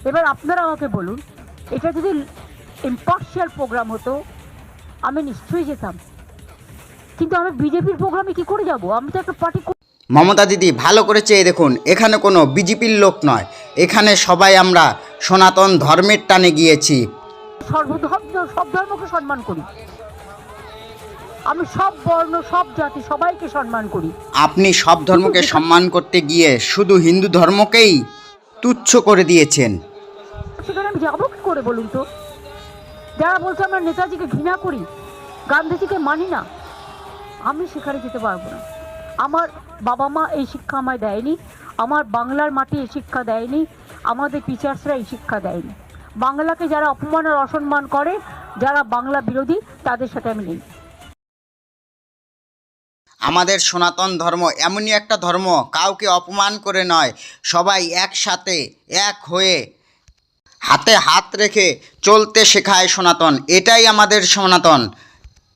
এবার আপনারা আমাকে বলুন, এটা যদি ইম্পার্শিয়াল প্রোগ্রাম হতো আমি নিশ্চয়ই যেতাম, কিন্তু আমি বিজেপির প্রোগ্রামে কি করে যাব? আমি তো একটা পার্টি। মমতা দিদি ভালো করে চেয়ে দেখুন, এখানে কোনো বিজেপির লোক নয়, এখানে সবাই আমরা সনাতন ধর্মের টানে গিয়েছি। সব ধর্মকে সম্মান করি, আমি সব বর্ণ সব জাতি সবাইকে সম্মান করি। আপনি সব ধর্মকে সম্মান করতে গিয়ে শুধু হিন্দু ধর্মকেই তুচ্ছ করে দিয়েছেন। সেখানে আমি যাবো কি করে বলুন তো? যারা বলছে আমরা নেতাজিকে ঘৃণা করি, গান্ধীজিকে মানি না, আমি সেখানে যেতে পারবো না। আমার বাবা মা এই শিক্ষা আমায় দেয়নি, আমার বাংলার মাটি এই শিক্ষা দেয়নি, আমাদের টিচার্সরা এই শিক্ষা দেয়নি। বাংলাকে যারা অপমান আর অসম্মান করে, যারা বাংলা বিরোধী, তাদের সাথে আমি নেই। আমাদের সনাতন ধর্ম এমনই একটা ধর্ম, কাউকে অপমান করে নয়, সবাই একসাথে এক হয়ে হাতে হাত রেখে চলতে শেখায় সনাতন। এটাই আমাদের সনাতন।